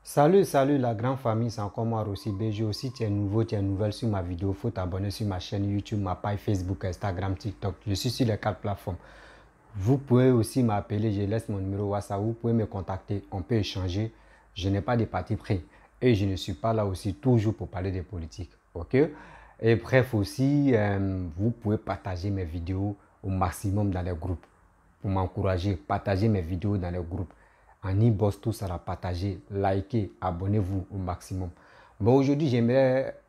Salut, salut la grande famille, c'est encore moi Rossi BG. Aussi, tu es nouveau, tu es nouvelle sur ma vidéo, faut t'abonner sur ma chaîne YouTube, ma page Facebook, Instagram, TikTok. Je suis sur les 4 plateformes. Vous pouvez aussi m'appeler, je laisse mon numéro WhatsApp, vous pouvez me contacter, on peut échanger. Je n'ai pas de parti pris et je ne suis pas là aussi toujours pour parler de politique. Ok? Et bref aussi, vous pouvez partager mes vidéos au maximum dans les groupes pour m'encourager. Partagez mes vidéos dans les groupes. En inbox, tout sera partagé, likez, abonnez-vous au maximum. Bon, aujourd'hui, j'aimerais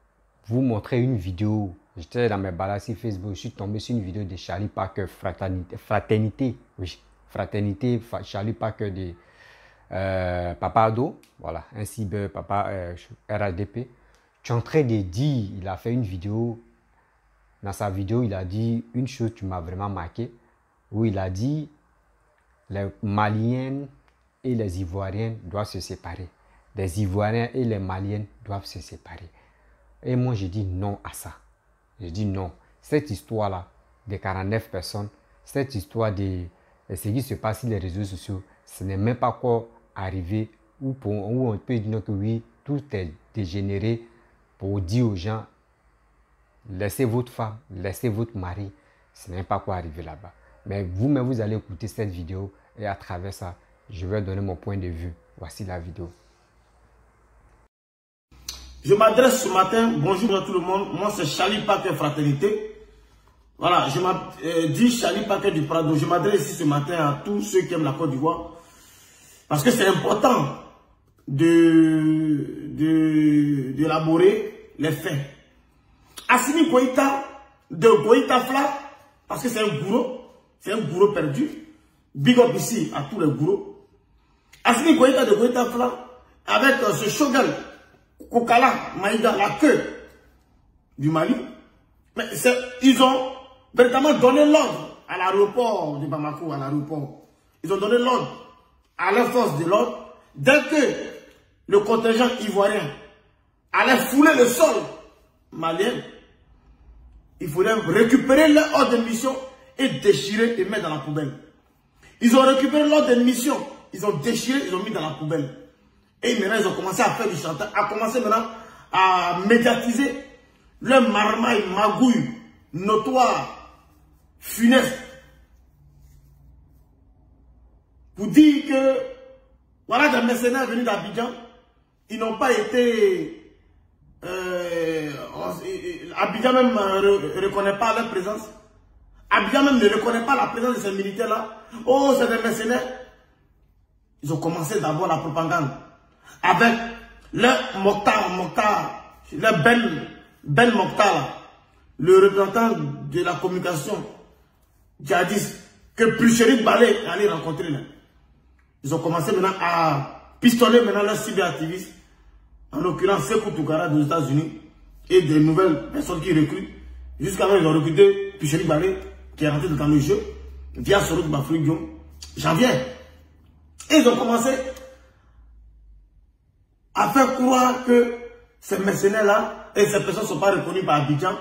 vous montrer une vidéo. J'étais dans mes balades sur Facebook, je suis tombé sur une vidéo de Charlie Parker, Fraternité, oui, Fraternité, Charlie Parker de Papa Ado, voilà, un cyber, Papa RHDP. Tu es en train de dire, il a fait une vidéo, dans sa vidéo, il a dit une chose qui m'a vraiment marqué, où il a dit, les Maliens et les Ivoiriens doivent se séparer. Les Ivoiriens et les Maliens doivent se séparer. Et moi, je dis non à ça. Je dis non. Cette histoire-là, de 49 personnes, cette histoire de ce qui se passe sur les réseaux sociaux, ce n'est même pas encore arrivé où on peut dire que oui, tout est dégénéré pour dire aux gens, laissez votre femme, laissez votre mari. Ce n'est pas quoi arriver là-bas. Mais vous-même, vous allez écouter cette vidéo et à travers ça, je vais donner mon point de vue. Voici la vidéo. Je m'adresse ce matin, bonjour à tout le monde, moi c'est Charlie Parker Fraternité. Voilà, je m'appelle Charlie Parker du Prado. Je m'adresse ici ce matin à tous ceux qui aiment la Côte d'Ivoire. Parce que c'est important d'élaborer les faits. Assimi Goïta, de Goïta Fla, parce que c'est un gourou perdu. Big up ici à tous les gourous. Assimi Goïta de Goïta Fla, avec ce shogun Kokala Maïga, la queue du Mali. Mais ils ont véritablement donné l'ordre à l'aéroport de Bamako, à l'aéroport. Ils ont donné l'ordre à leurs forces de l'ordre. Dès que le contingent ivoirien allait fouler le sol malien, il faudrait récupérer leur ordre de mission et déchirer et mettre dans la poubelle. Ils ont récupéré l'ordre de mission, ils ont déchiré, ils ont mis dans la poubelle. Et maintenant, ils ont commencé à faire du chantage, à commencer maintenant à médiatiser leur marmaille, magouille, notoire, funeste. Pour dire que, voilà, des mercenaires venus d'Abidjan, ils n'ont pas été... Abidjan même ne reconnaît pas leur présence. Abidjan même ne reconnaît pas la présence de ces militaires-là. Oh, c'est des mercenaires. Ils ont commencé d'abord la propagande. Avec leur Mokhtar, leur Ben Mokhtar, le représentant de la communication djihadiste, que Plucherik Balé allait rencontrer là. Ils ont commencé maintenant à pistoler maintenant leurs cyberactivistes, en l'occurrence Sekou Toukara des États-Unis, et des nouvelles personnes qui recrutent. Jusqu'à maintenant, ils ont recruté Plucherik Balé, qui est rentré dans le jeu, via Sorot Bafridion. J'en viens. Et ils ont commencé à faire croire que ces mercenaires-là et ces personnes ne sont pas reconnues par Abidjan.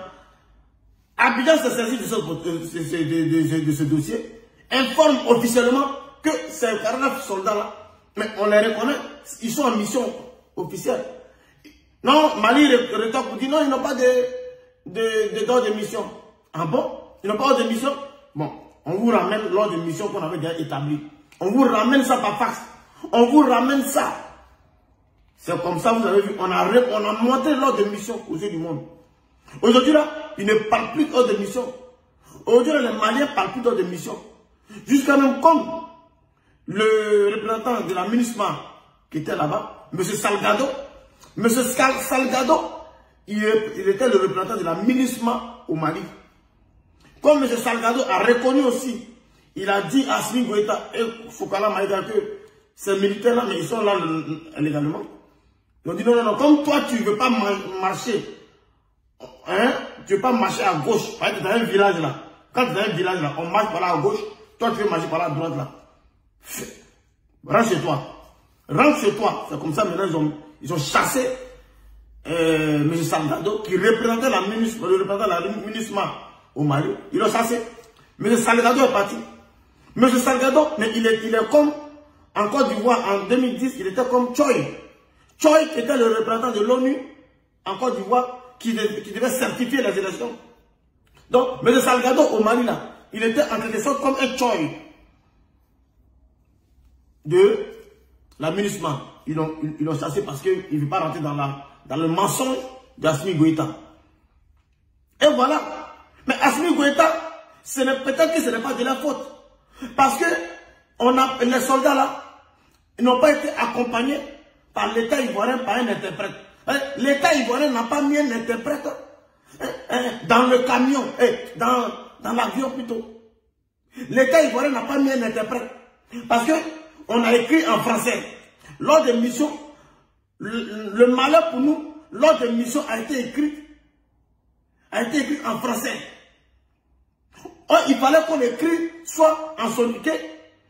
Abidjan s'est saisi de ce dossier, informe officiellement que ces 49 soldats-là, mais on les reconnaît, ils sont en mission officielle. Non, Mali rétorque pour dire non, ils n'ont pas d'ordre de mission. Ah bon? Ils n'ont pas d'ordre de mission? Bon, on vous ramène l'ordre de mission qu'on avait déjà établi. On vous ramène ça par fax. On vous ramène ça. C'est comme ça, vous avez vu, on a montré l'ordre de mission aux yeux du monde. Aujourd'hui, là, ils ne parlent plus d'ordre de mission. Aujourd'hui, les Maliens ne parlent plus d'ordre de mission. Jusqu'à même comme le représentant de la MINUSMA qui était là-bas, M. Salgado. M. Salgado, il était le représentant de la MINUSMA au Mali. Comme M. Salgado a reconnu aussi, il a dit à Assimi Goïta et Fokala Maïga que ces militaires-là, mais ils sont là légalement. Ils ont dit non, non, non, comme toi tu ne veux pas marcher, hein, tu ne veux pas marcher à gauche, par exemple, dans un village là, quand tu es dans un village là, on marche par là à gauche, toi tu veux marcher par là à droite là. Rentre chez toi. Rentre chez toi. C'est comme ça maintenant ils ont chassé M. Salgado qui représentait la MINUSMA au Mali. Ils l'ont chassé. M. Salgado est parti. M. Salgado, mais il est comme en Côte d'Ivoire en 2010, il était comme Choi. Choi qui était le représentant de l'ONU en Côte d'Ivoire, qui devait certifier les élections. Donc, M. Salgado au Mali, là, il était en quelque sorte comme un Choi de la MINUSMA. Ils l'ont chassé parce qu'il ne veut pas rentrer dans le mensonge d'Assimi Goïta. Et voilà. Mais Assimi Goïta, peut-être que ce n'est pas de la faute. Parce que les soldats là, ils n'ont pas été accompagnés par l'État ivoirien, par un interprète. L'État ivoirien n'a pas mis un interprète dans le camion, dans l'avion plutôt. L'État ivoirien n'a pas mis un interprète. Parce que on a écrit en français. Lors des missions, le malheur pour nous, lors des missions a été écrit en français. Or, il fallait qu'on écrive soit en soninké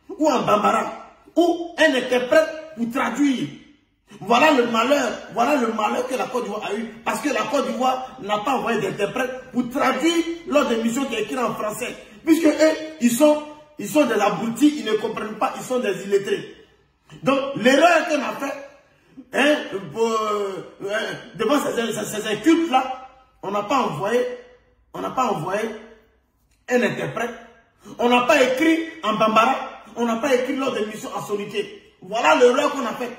ou en bambara, ou un interprète pour traduire. Voilà le malheur que la Côte d'Ivoire a eu, parce que la Côte d'Ivoire n'a pas envoyé d'interprète pour traduire lors des missions qui sont écrites en français. Puisque eux, ils sont de l'abruti, ils ne comprennent pas, ils sont des illettrés. Donc, l'erreur qu'on a faite, devant ces incultes-là, on n'a pas envoyé un interprète, on n'a pas écrit en bambara, on n'a pas écrit lors des missions en soninké. Voilà l'erreur qu'on a faite.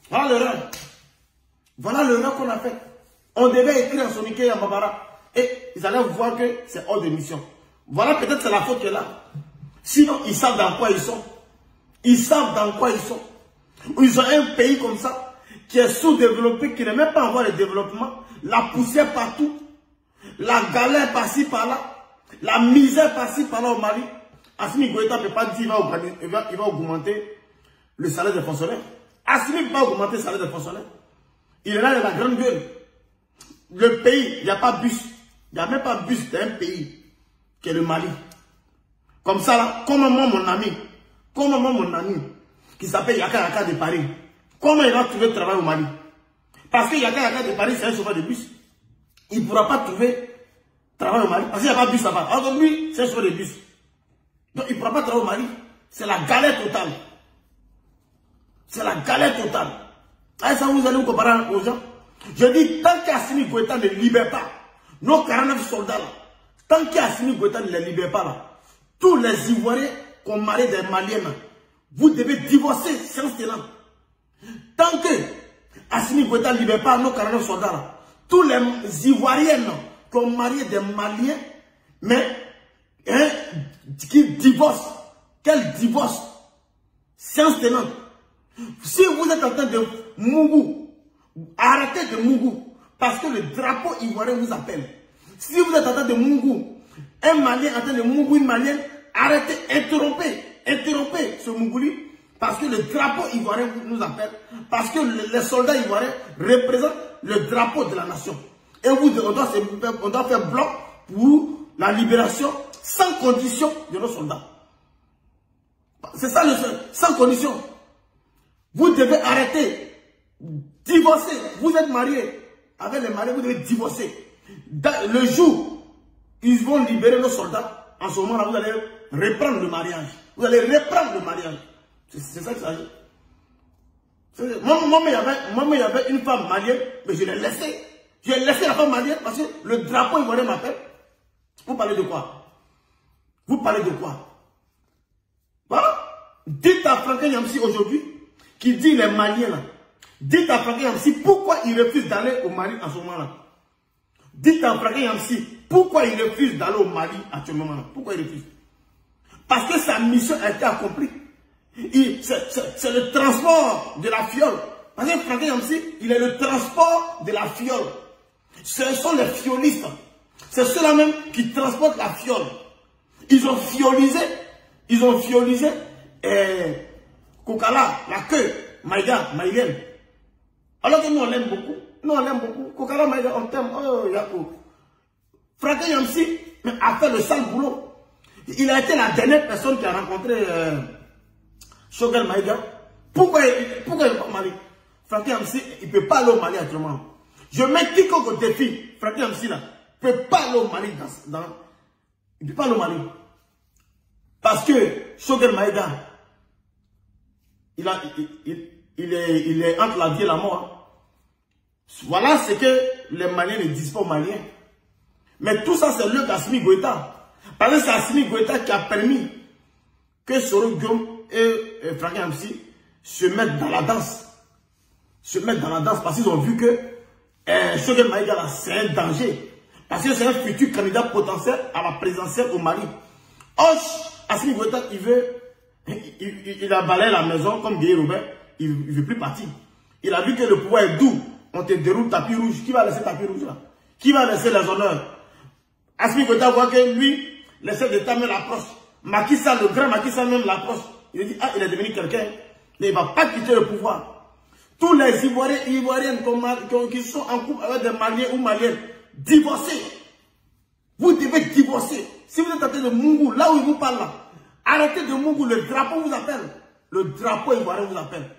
Voilà l'erreur qu'on a faite. On devait écrire en soninké et en bambara. Et ils allaient voir que c'est hors de mission. Voilà peut-être c'est la faute qui est là. Sinon, ils savent dans quoi ils sont. Ils savent dans quoi ils sont. Ils ont un pays comme ça, qui est sous-développé, qui n'est même pas en voie de développement. La poussière partout. La galère par-ci par-là. La misère par-ci par-là au Mali. Assimi Goïta ne peut pas dire qu'il va augmenter le salaire des fonctionnaires. Assimi ne peut pas augmenter le salaire des fonctionnaires. Il est là dans la grande gueule. Le pays, il n'y a pas bus. Il n'y a même pas bus d'un pays qui est le Mali. Comme ça, là, comme moi, mon ami, qui s'appelle Yaka Yaka de Paris, comment il va trouver travail au Mali? Parce que Yaka Yaka de Paris, c'est un chauffeur de bus. Il ne pourra pas trouver travail au Mali. Parce qu'il n'y a pas de bus là-bas. Alors lui, c'est un chauffeur de bus. Donc il ne pourra pas travailler au Mali. C'est la galère totale. C'est la galère totale. Ah, ça vous allez vous comparer aux gens? Je dis, tant qu'Assimi Goïta ne libère pas nos 49 soldats là, tant qu'Assimi Goïta ne les libère pas là, tous les Ivoiriens qu'on marie des Maliens là, vous devez divorcer sans silence. Tant que Assimi Goïta ne libère pas nos 49 soldats là, tous les Ivoiriens qui ont marié des Maliens, mais qui divorcent, quel divorce? Science tenante. Si vous êtes en train de Mougou, arrêtez de Mougou, parce que le drapeau ivoirien vous appelle. Si vous êtes en train de Mougou, un Malien en train de Mougou, une Malienne, arrêtez, interrompez ce Mougouli, parce que le drapeau ivoirien nous appelle, parce que les soldats ivoiriens représentent le drapeau de la nation. Et on doit faire bloc pour la libération sans condition de nos soldats. C'est ça le seul, sans condition. Vous devez arrêter, divorcer. Vous êtes mariés. Avec les mariés, vous devez divorcer. Le jour où ils vont libérer nos soldats, en ce moment-là, vous allez reprendre le mariage. Vous allez reprendre le mariage. C'est ça qu'il s'agit. Moi, il y avait une femme malienne, mais je l'ai laissée. J'ai laissé la femme malienne parce que le drapeau ivoirien m'appelle. Vous parlez de quoi? Vous parlez de quoi? Voilà. Dites à Franklin Yamsi aujourd'hui, qui dit les Maliens là, dites à Franklin Yamsi pourquoi il refuse d'aller au Mali en ce moment-là. Dites à Franklin Yamsi pourquoi il refuse d'aller au Mali à ce moment-là. Pourquoi il refuse? Parce que sa mission a été accomplie. C'est le transport de la fiole. Parce que Franklin Yamsi, il est le transport de la fiole. Ce sont les fiolistes. C'est ceux-là même qui transportent la fiole. Ils ont fiolisé Kokala, la queue, Maïga, Maïlen. Alors que nous on l'aime beaucoup. Nous on l'aime beaucoup. Kokala, Maïga, on t'aime. Oh, Yako. Franklin Yamsi a fait le sale boulot. Il a été la dernière personne qui a rencontré Choguel Maïga. Pourquoi il ne peut pas au Mali? Franklin Yamsi, il ne peut pas aller au Mali actuellement. Je mets quiconque au défi. Franklin Yamsi là, ne peut pas aller au Mali il ne peut pas aller au Mali. Parce que Choguel Maïga, il il est entre la vie et la mort. Voilà ce que les Maliens ne disent pas aux Maliens. Mais tout ça, c'est l'œuvre d'Assimi Goïta. Parce que c'est Assimi Goïta qui a permis que Soro Guillaume et Franck Amsi se mettent dans la danse. Se mettent dans la danse parce qu'ils ont vu que Choguel Maïga, c'est un danger. Parce que c'est un futur candidat potentiel à la présidentielle au Mali. Assimi Goïta, il a balayé la maison comme Guy Robert. Il ne veut plus partir. Il a vu que le pouvoir est doux. On te déroule tapis rouge. Qui va laisser tapis rouge là? Qui va laisser les honneurs? Assimi Goïta voit que lui, les chefs d'État même l'approchent. Macky Sall, le grand Macky Sall même l'approche. Il dit, ah, il est devenu quelqu'un. Mais il ne va pas quitter le pouvoir. Tous les Ivoiriens et Ivoiriennes qui sont en couple avec des Maliens ou Maliennes, divorcez. Vous devez divorcer. Si vous êtes en train de Mungou, là où il vous parle là, arrêtez de Mungou, le drapeau vous appelle. Le drapeau ivoirien vous appelle.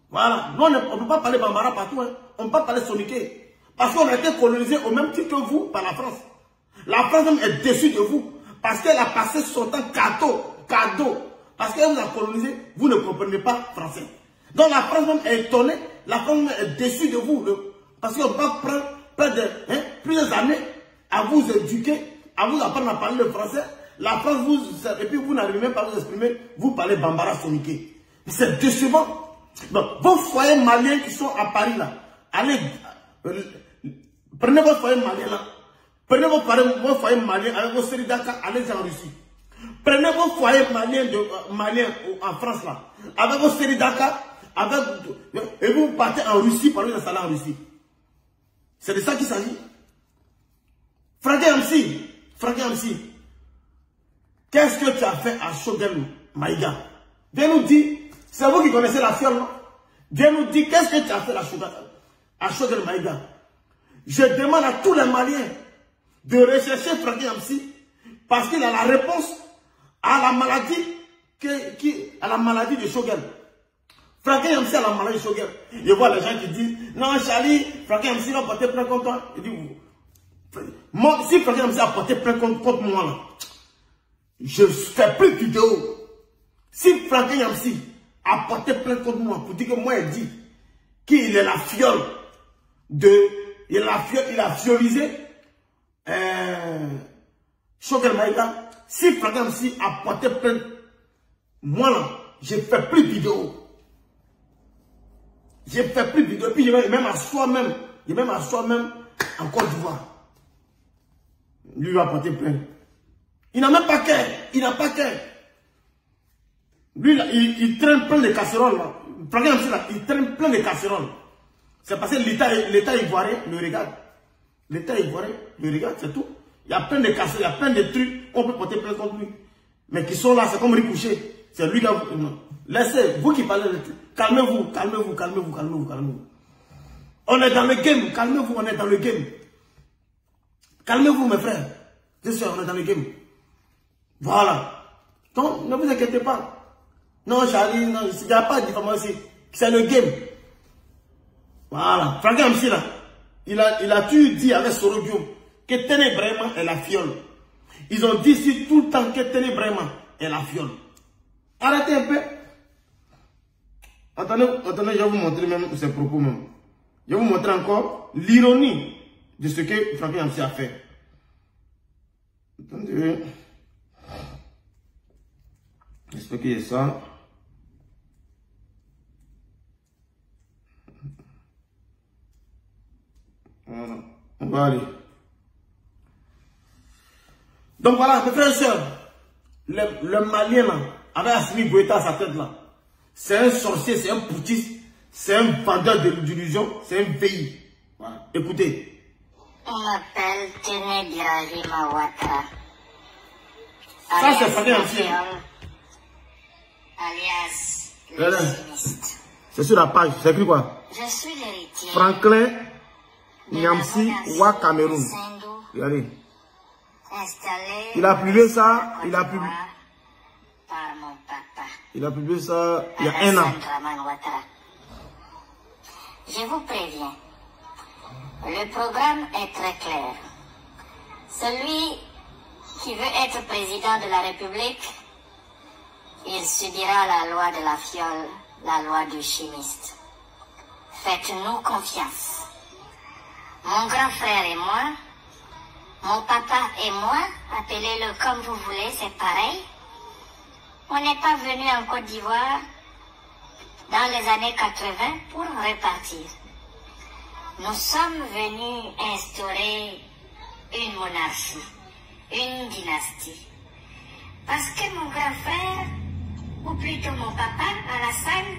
Voilà. Nous, on ne peut pas parler Bambara partout. Hein. On ne peut pas parler Soniké. Parce qu'on a été colonisé au même titre que vous par la France. La France même est déçue de vous. Parce qu'elle a passé son temps cadeau. Parce qu'elle vous a colonisé, vous ne comprenez pas français. Donc la France même est étonnée, la France même est déçue de vous. Parce qu'on va prendre plusieurs années à vous éduquer, à vous apprendre à parler le français. La France vous... Et puis vous n'arrivez même pas à vous exprimer, vous parlez Bambara Soniké. C'est décevant. Donc, vos foyers maliens qui sont à Paris là, allez, prenez votre foyer malien là. Prenez vos foyers maliens avec vos séries d'Aka, allez en Russie. Prenez vos foyers maliens en France là, avec vos séries d'Aka, et vous partez en Russie pour aller installer en Russie. C'est de ça qu'il s'agit. Franck Amsi, qu'est-ce que tu as fait à Choguel Maïga? Viens nous dire, c'est vous qui connaissez la fiole, non? Viens nous dire, qu'est-ce que tu as fait à Choguel Maïga? Je demande à tous les Maliens de rechercher Franck Amsi parce qu'il a la réponse à la maladie de Choguel. Franck Amsi a la maladie de Choguel. Je vois les gens qui disent, non Charlie, Franck Amsi va porter plainte contre toi. Je dis, si Franck Amsi a porté plainte contre moi, là, je ne fais plus de vidéo. Si Franck Amsi a porté plainte contre moi pour dire que moi il dit qu'il est la fiole il a fiolisé Choguel Maïga. Si Franck Amsi a porté plainte, moi là, je ne fais plus de vidéo. Je ne fais plus de vidéo. Puis je vais même asseoir même en Côte d'Ivoire. Lui va porter plainte. Il n'a même pas cœur. Il n'a pas cœur. Lui, là, il traîne plein de casseroles. Là. Franck Amsi, là, il traîne plein de casseroles. C'est parce que l'État ivoirien le regarde. L'État ivoirien le regarde, c'est tout. Il y a plein de casseroles, il y a plein de trucs. On peut porter plainte contre lui. Mais qui sont là, c'est comme Ricochet. C'est lui qui a... Laissez, vous qui parlez de trucs. Calmez-vous. On est dans le game. Calmez-vous, on est dans le game. Calmez-vous, mes frères. C'est sûr, on est dans le game. Voilà. Donc, ne vous inquiétez pas. Non, Charlie, non, il n'y a pas de diffamation ici. C'est le game. Voilà. Franck Amsi, là, il a toujours dit avec Soro Guillaume que Ténébraiement est la fiole. Ils ont dit ici tout le temps que Ténébraiement est la fiole. Arrêtez un peu. Attendez, je vais vous montrer même ses propos même. Je vais vous montrer encore l'ironie de ce que Franck Amsi a fait. Attendez. J'espère qu'il y a ça. Voilà. On va aller. Donc voilà, mes frères et sœurs, le Malien là, avec Assimi Goïta à sa tête là, c'est un sorcier, c'est un putiste, c'est un vendeur d'illusions, c'est un pays. Voilà. Écoutez. On m'appelle Téné Birahima Ouattara. Ça c'est Franck Amsi. Alias le chimiste. C'est sur la page, c'est écrit quoi? Je suis l'héritier. Franklin Nyamsi Wa Cameroun. Regardez. Il a publié ça, il a publié ça il y a un an. Je vous préviens, le programme est très clair. Celui qui veut être président de la République, il subira la loi de la fiole la loi du chimiste. Faites-nous confiance. Mon grand frère et moi, mon papa et moi, appelez-le comme vous voulez, c'est pareil. On n'est pas venu en Côte d'Ivoire dans les années 80 pour repartir. Nous sommes venus instaurer une monarchie, une dynastie. Parce que mon grand frère, ou plutôt mon papa, Alassane,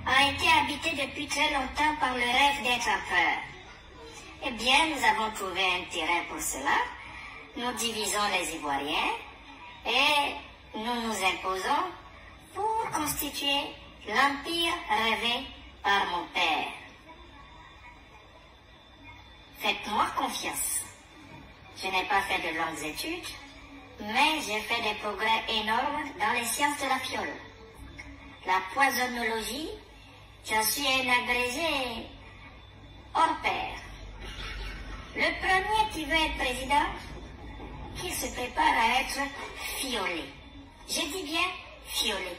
a été habité depuis très longtemps par le rêve d'être empereur. Eh bien, nous avons trouvé un terrain pour cela. Nous divisons les Ivoiriens et nous nous imposons pour constituer l'empire rêvé par mon père. Faites-moi confiance. Je n'ai pas fait de longues études, mais j'ai fait des progrès énormes dans les sciences de la fiole. La poisonnologie, je suis un agrégé hors pair. Le premier qui veut être président, qu'il se prépare à être fiolé. Je dis bien fiolé.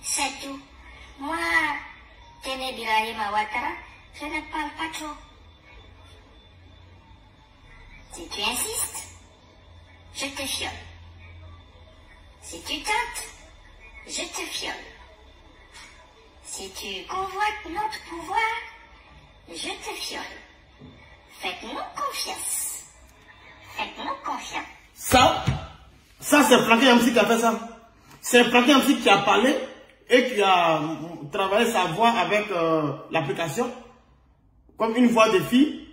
C'est tout. Moi, Téné Birahim Ouattara, je ne parle pas trop. Si tu insistes, je te fiole. Si tu tentes, je te fiole. Si tu convoites notre pouvoir, je te fiole. Faites-nous confiance. Faites-nous confiance. Ça c'est Franklin Yamsi qui a fait ça. C'est Franklin Yamsi qui a parlé et qui a travaillé sa voix avec l'application. Comme une voix de fille,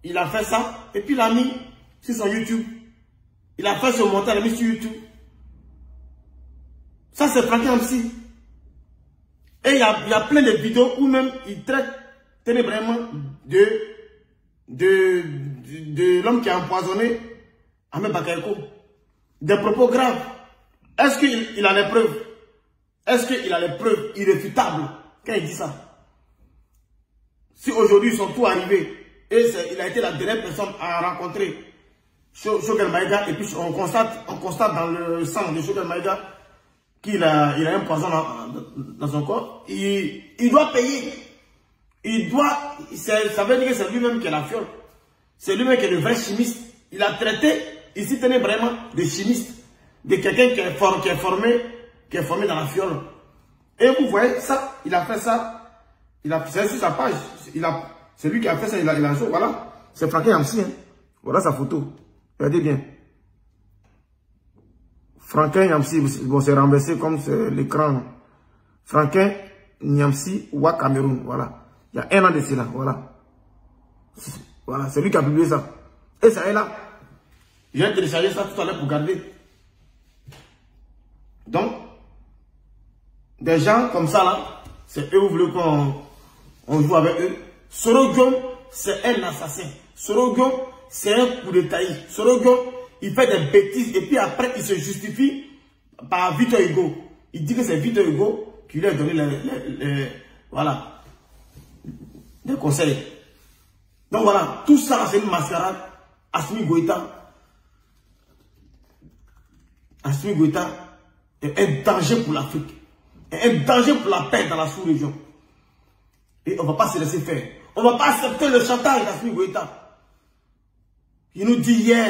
il a fait ça et puis il l'a mis sur son YouTube. Il a fait ce montage, il l'a mis sur YouTube. Ça c'est Franklin Yamsi. Et il y a plein de vidéos où même il traite ténébreusement de l'homme qui a empoisonné Ahmed Bakayoko. Des propos graves. Est-ce qu'il a les preuves? Est-ce qu'il a les preuves irréfutables quand il dit ça? Si aujourd'hui ils sont tous arrivés et il a été la dernière personne à rencontrer Choguel Maïga et puis on constate dans le sang de Choguel Maïga qu'il a un poison dans son corps, il doit payer. Ça veut dire que c'est lui-même qui est la fiole. C'est lui-même qui est le vrai chimiste. Il a traité, ici tenait vraiment de chimiste, de quelqu'un qui est formé dans la fiole. Et vous voyez ça, il a fait ça, c'est sur sa page, c'est lui qui a fait ça, il a joué, voilà. C'est Franklin Yamsi, hein. Voilà sa photo. Regardez bien. Franklin Yamsi, bon, c'est renversé comme l'écran. Franklin Yamsi, Ouah Cameroun, voilà. Il y a 1 an de cela, voilà. Voilà, c'est lui qui a publié ça. Et ça est là. J'ai téléchargé ça tout à l'heure pour garder. Donc, des gens comme ça là, c'est eux qui voulaient qu'on joue avec eux. Sorogium, c'est un assassin. Sorogium, c'est un coup de taille. Sorogium, il fait des bêtises et puis après il se justifie par Victor Hugo. Il dit que c'est Victor Hugo qui lui a donné voilà, des conseils. Donc voilà, tout ça c'est une mascarade. Assimi Goïta est un danger pour l'Afrique, est un danger pour la paix dans la sous-région. Et on ne va pas se laisser faire. On ne va pas accepter le chantage d'Assimi Goïta. Il nous dit hier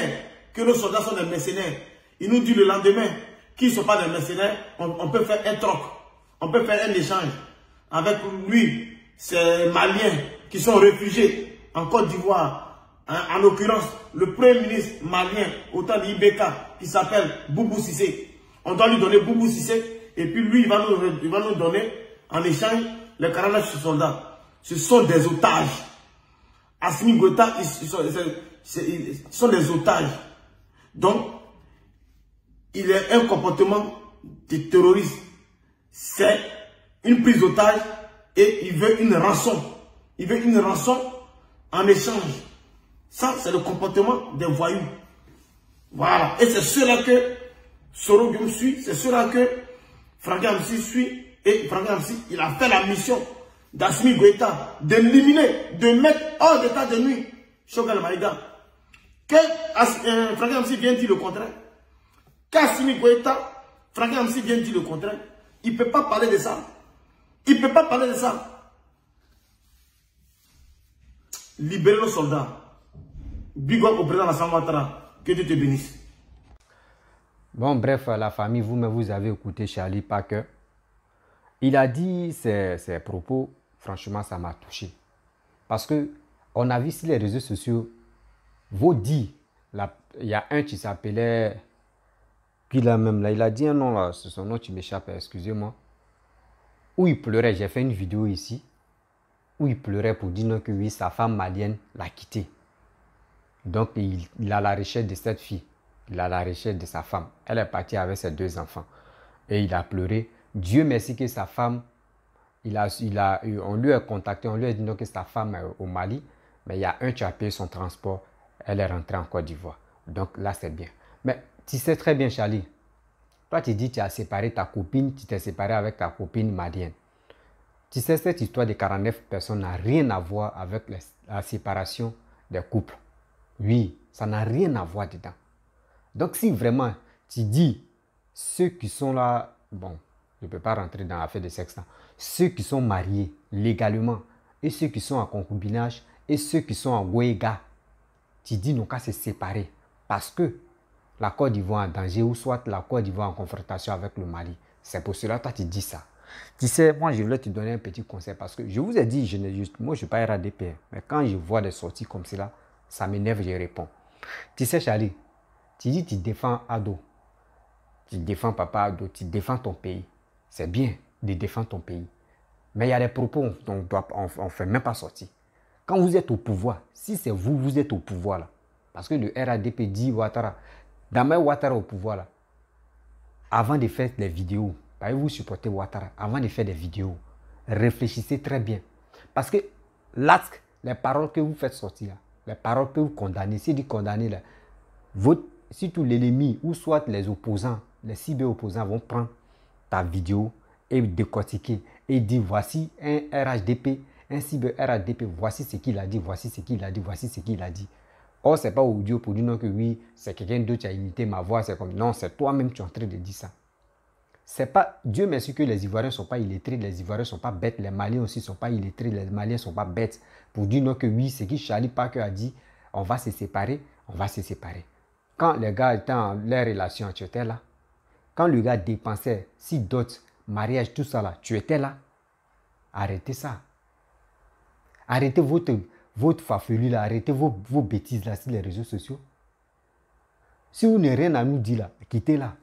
que nos soldats sont des mercenaires. Il nous dit le lendemain qu'ils ne sont pas des mercenaires. On peut faire un troc. On peut faire un échange avec lui, ces Maliens qui sont réfugiés en Côte d'Ivoire. En l'occurrence, le premier ministre malien au temps de l'IBK qui s'appelle Boubou Sissé. On doit lui donner Boubou Sissé et puis lui, il va nous donner en échange les 49 soldats. Ce sont des otages. Assimi Goïta, ils sont des otages. Donc, il est un comportement de terroriste. C'est une prise d'otage et il veut une rançon. Il veut une rançon en échange. Ça, c'est le comportement des voyous. Voilà. Et c'est cela que Sorogium suit. C'est cela que Franklin Yamsi suit. Et Franklin Yamsi, il a fait la mission d'Assimi Goïta d'éliminer, de mettre hors d'état de nuit Choguel Maïga. Que Franklin Yamsi vient dire le contraire. Qu'Assimi Goïta, Franklin Yamsi vient dire le contraire. Il ne peut pas parler de ça. Il ne peut pas parler de ça. Libérez nos soldats. Big up au président Alassane Ouattara. Que Dieu te bénisse. Bon, bref, la famille, vous-même, vous avez écouté Charlie Parker. Il a dit ses propos, franchement, ça m'a touché. Parce que on a vu sur les réseaux sociaux, vous dit, il y a un qui s'appelait, puis là même, là, il a dit un nom, là, c'est son nom qui m'échappe, excusez-moi, où il pleurait. J'ai fait une vidéo ici, où il pleurait pour dire non, que oui, sa femme malienne l'a quitté. Donc, il a la recherche de cette fille. Il a la recherche de sa femme. Elle est partie avec ses 2 enfants. Et il a pleuré. Dieu merci que sa femme, on lui a contacté, on lui a dit non, que sa femme est au Mali. Mais il y a un qui a payé son transport. Elle est rentrée en Côte d'Ivoire. Donc là, c'est bien. Mais tu sais très bien, Charlie. Toi, tu dis que tu as séparé ta copine, tu t'es séparé avec ta copine malienne. Tu sais, cette histoire de 49 personnes n'a rien à voir avec la séparation des couples. Oui, ça n'a rien à voir dedans. Donc, si vraiment tu dis ceux qui sont là, bon, je ne peux pas rentrer dans l'affaire de sexe là, ceux qui sont mariés légalement et ceux qui sont en concubinage et ceux qui sont en Ouéga, tu dis non qu'à se séparer parce que la Côte d'Ivoire est en danger ou soit la Côte d'Ivoire en confrontation avec le Mali. C'est pour cela que toi tu dis ça. Tu sais, moi je voulais te donner un petit conseil parce que je vous ai dit, moi je ne suis pas RADP, mais quand je vois des sorties comme cela, ça m'énerve, je réponds. Tu sais, Charlie, tu dis tu défends Ado, tu défends Papa Ado, tu défends ton pays. C'est bien de défendre ton pays. Mais il y a des propos dont on ne fait même pas sortir. Quand vous êtes au pouvoir, si c'est vous, vous êtes au pouvoir là, parce que le RADP dit Ouattara, Damaye Ouattara au pouvoir là, avant de faire des vidéos, vous supportez Ouattara, avant de faire des vidéos, réfléchissez très bien. Parce que l'acte, les paroles que vous faites sortir là, les paroles que vous condamnez, si vous condamnez là, surtout l'ennemi ou soit les opposants, les cyber-opposants vont prendre ta vidéo et décortiquer et dire voici un RHDP, un cyber-RHDP, voici ce qu'il a dit, voici ce qu'il a dit, voici ce qu'il a dit. Or, ce n'est pas audio pour dire non que oui, c'est quelqu'un d'autre qui a imité ma voix, c'est comme non, c'est toi-même qui es en train de dire ça. C'est pas, Dieu merci que les Ivoiriens ne sont pas illettrés, les Ivoiriens ne sont pas bêtes, les Maliens aussi ne sont pas illettrés, les Maliens ne sont pas bêtes pour dire non que oui, ce que Charlie Parker a dit, on va se séparer, on va se séparer. Quand les gars étaient en leur relation, tu étais là. Quand le gars dépensait, si dot, mariage, tout ça là, tu étais là. Arrêtez ça. Arrêtez votre farfelu là, arrêtez vos bêtises là sur les réseaux sociaux. Si vous n'avez rien à nous dire là, quittez là.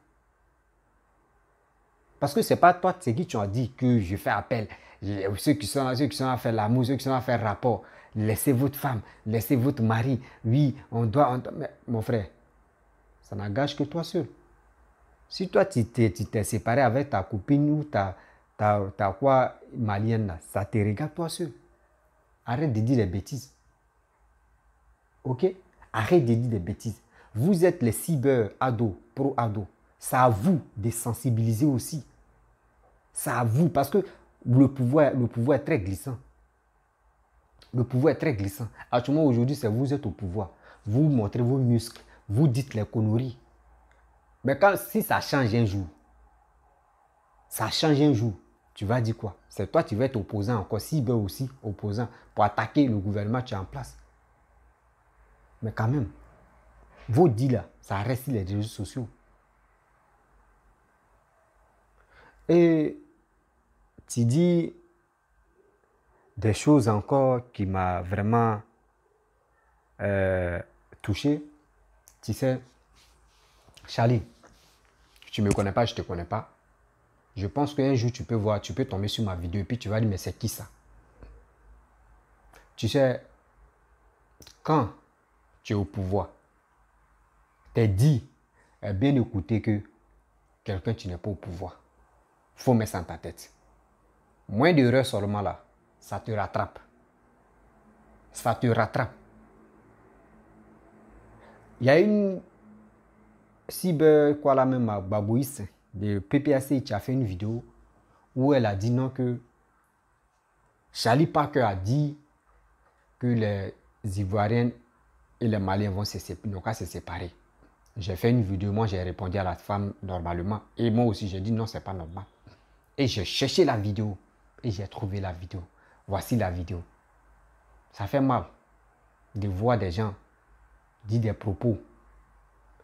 Parce que ce n'est pas toi, c'est qui tu as dit que je fais appel. Ceux qui sont là à faire l'amour, ceux qui sont là à faire rapport. Laissez votre femme, laissez votre mari. Oui, on doit... Mais, mon frère, ça n'engage que toi seul. Si toi, tu t'es séparé avec ta copine ou ta quoi malienne, là, ça te regarde toi seul. Arrête de dire des bêtises. Ok? Arrête de dire des bêtises. Vous êtes les cyber-ados, pro-ados. C'est à vous de sensibiliser aussi. C'est à vous, parce que le pouvoir est très glissant. Le pouvoir est très glissant. Actuellement, aujourd'hui, c'est vous êtes au pouvoir. Vous montrez vos muscles. Vous dites les conneries. Mais si ça change un jour, tu vas dire quoi? C'est toi qui vas être opposant encore, cyber aussi opposant pour attaquer le gouvernement qui est en place. Mais quand même, vos dits là, ça reste sur les réseaux sociaux. Et tu dis des choses encore qui m'ont vraiment touché. Tu sais, Charlie, tu ne me connais pas, je ne te connais pas. Je pense qu'un jour, tu peux tomber sur ma vidéo et puis tu vas dire, mais c'est qui ça? Tu sais, quand tu es au pouvoir, t'es dit, bien écouter que quelqu'un qui n'est pas au pouvoir. Il faut mettre ça dans ta tête. Moins d'erreurs seulement là, ça te rattrape. Ça te rattrape. Il y a une cyber, quoi là même, babouïs de PPAC qui a fait une vidéo où elle a dit non que Charlie Parker a dit que les Ivoiriens et les Maliens vont se séparer. J'ai fait une vidéo, moi j'ai répondu à la femme normalement et moi aussi j'ai dit non, c'est pas normal. Et j'ai cherché la vidéo. Et j'ai trouvé la vidéo. Voici la vidéo. Ça fait mal de voir des gens dire des propos.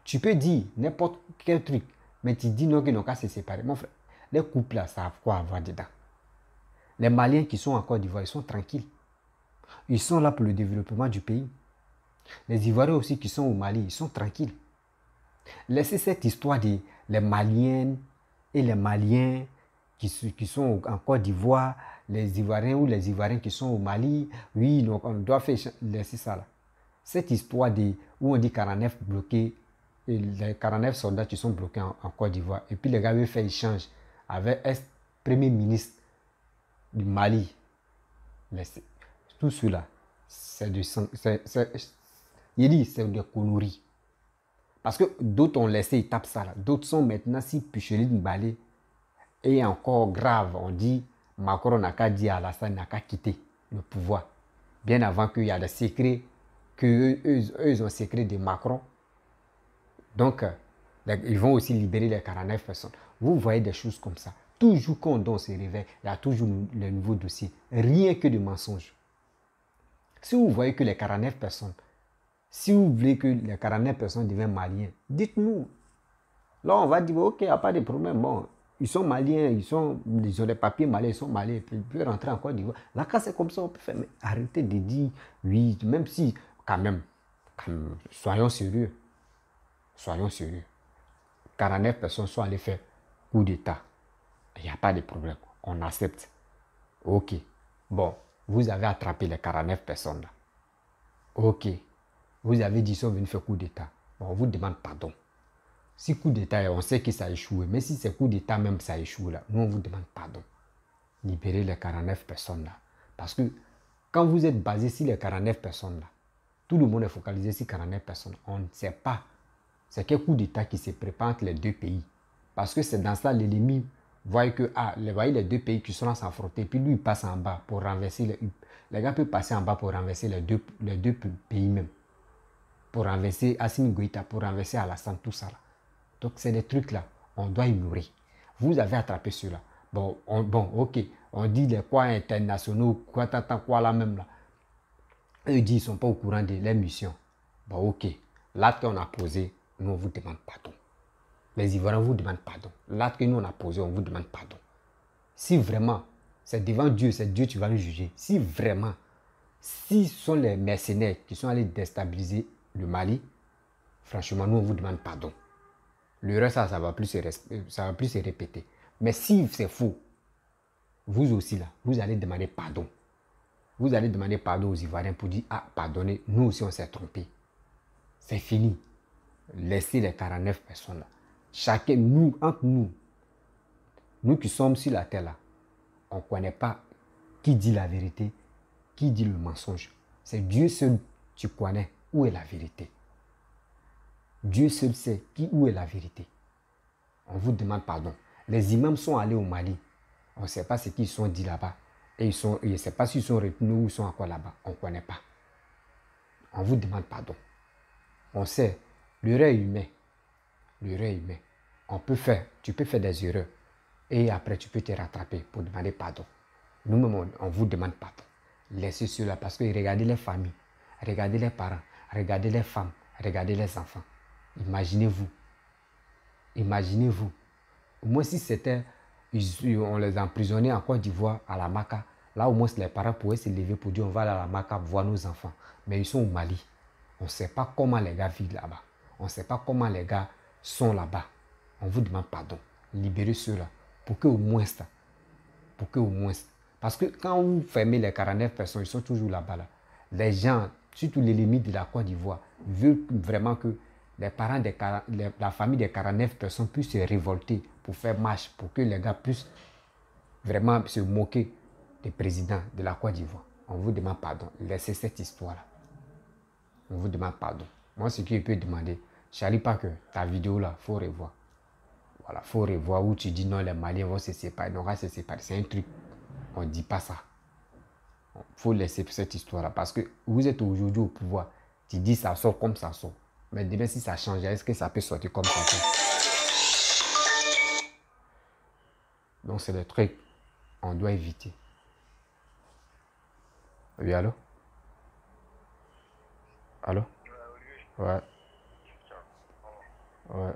Tu peux dire n'importe quel truc, mais tu dis non qu'ils n'ont qu'à se séparer. Mon frère, les couples là savent quoi avoir dedans. Les Maliens qui sont en Côte d'Ivoire, ils sont tranquilles. Ils sont là pour le développement du pays. Les Ivoiriens aussi qui sont au Mali, ils sont tranquilles. Laissez cette histoire des les Maliennes et les Maliens qui sont en Côte d'Ivoire, les Ivoiriens ou les Ivoiriens qui sont au Mali. Oui, donc on doit laisser ça là. Cette histoire où on dit 49 bloqués, et les 49 soldats qui sont bloqués en Côte d'Ivoire. Et puis les gars veulent faire échange avec le premier ministre du Mali. Tout cela, c'est des conneries. Parce que d'autres ont laissé, ils tapent ça là. D'autres sont maintenant si Picheli Mbalé. Et encore grave, on dit Macron n'a qu'à dire à Alassane n'a qu'à quitter le pouvoir. Bien avant qu'il y a des secrets, qu'eux ils ont secret de Macron. Donc, ils vont aussi libérer les 49 personnes. Vous voyez des choses comme ça. Toujours quand on se réveille, il y a toujours le nouveau dossier. Rien que de mensonges. Si vous voyez que les 49 personnes, si vous voulez que les 49 personnes deviennent maliens, dites-nous. Là, on va dire, ok, il n'y a pas de problème. Bon, ils sont maliens, ils ont des papiers maliens, ils sont maliens, ils peuvent rentrer en Côte d'Ivoire. Là, quand c'est comme ça, on peut faire. Mais arrêtez de dire, oui, même si, quand même, soyons sérieux. Soyons sérieux. 49 personnes sont allées faire coup d'État. Il n'y a pas de problème. On accepte. Ok. Bon, vous avez attrapé les 49 personnes là. Ok. Vous avez dit qu'ils sont venus faire coup d'État. Bon, on vous demande pardon. Si coup d'État, on sait que ça a échoué. Mais si c'est coup d'État même, ça a échoué là. Nous, on vous demande pardon. Libérez les 49 personnes là. Parce que quand vous êtes basé sur les 49 personnes là, tout le monde est focalisé sur 49 personnes. On ne sait pas c'est quel coup d'État qui se prépare entre les deux pays. Parce que c'est dans ça l'ennemi voit que les deux pays qui sont là s'affronter, puis lui il passe en bas pour renverser les gars peuvent passer en bas pour renverser les deux pays même. Pour renverser Assimi Goïta, pour renverser Alassane, tout ça là. Donc c'est des trucs là, on doit ignorer. Vous avez attrapé ceux-là. Bon, ok, on dit les quoi internationaux, quoi là même là. Eux ils disent qu'ils ne sont pas au courant de leur mission. Bon ok, l'acte qu'on a posé, nous, on vous demande pardon. Les Ivoiriens vous demandent pardon. L'acte que nous, on a posé, on vous demande pardon. Si vraiment, c'est devant Dieu, c'est Dieu qui va nous juger. Si vraiment, si ce sont les mercenaires qui sont allés déstabiliser le Mali, franchement, nous, on vous demande pardon. Le reste, ça va plus se répéter. Mais si c'est faux, vous aussi, là, vous allez demander pardon. Vous allez demander pardon aux Ivoiriens pour dire, ah, pardonnez, nous aussi, on s'est trompé. C'est fini. Laissez les 49 personnes là. Chacun, nous, entre nous qui sommes sur la terre là, on ne connaît pas qui dit la vérité, qui dit le mensonge. C'est Dieu seul tu connais où est la vérité. Dieu seul sait où est la vérité. On vous demande pardon. Les imams sont allés au Mali. On ne sait pas ce qu'ils sont dit là-bas. Et on ne sait pas s'ils sont retenus ou ils sont encore là-bas. On ne connaît pas. On vous demande pardon. On sait. L'erreur est humaine. L'erreur est humaine. Tu peux faire des erreurs. Et après, tu peux te rattraper pour demander pardon. Nous-mêmes, on vous demande pardon. Laissez cela parce que regardez les familles, regardez les parents, regardez les femmes, regardez les enfants. Imaginez-vous. Imaginez-vous. Au moins, si c'était, on les emprisonnait en Côte d'Ivoire, à la Maka, là, au moins, les parents pourraient se lever pour dire on va aller à la Maka voir nos enfants. Mais ils sont au Mali. On ne sait pas comment les gars vivent là-bas. On ne sait pas comment les gars sont là-bas. On vous demande pardon. Libérez ceux-là. Pour que au moins, parce que quand vous fermez les 49 personnes, ils sont toujours là-bas. Là. Les gens, surtout les limites de la Côte d'Ivoire, veulent vraiment que les parents la famille des 49 personnes puissent se révolter pour faire marche, pour que les gars puissent vraiment se moquer des présidents de la Côte d'Ivoire. On vous demande pardon. Laissez cette histoire-là. On vous demande pardon. Moi, ce que je peux demander, je ne savais pas que ta vidéo là, il faut revoir. Voilà, il faut revoir où tu dis non, les Maliens vont se séparer. Non, on va se séparer. C'est un truc. On ne dit pas ça. Il faut laisser cette histoire-là. Parce que vous êtes aujourd'hui au pouvoir. Tu dis ça sort comme ça sort. Mais demain, si ça change, est-ce que ça peut sortir comme ça sort? Donc, c'est des trucs qu'on doit éviter. Oui, allô? Allô? Ouais. Ouais.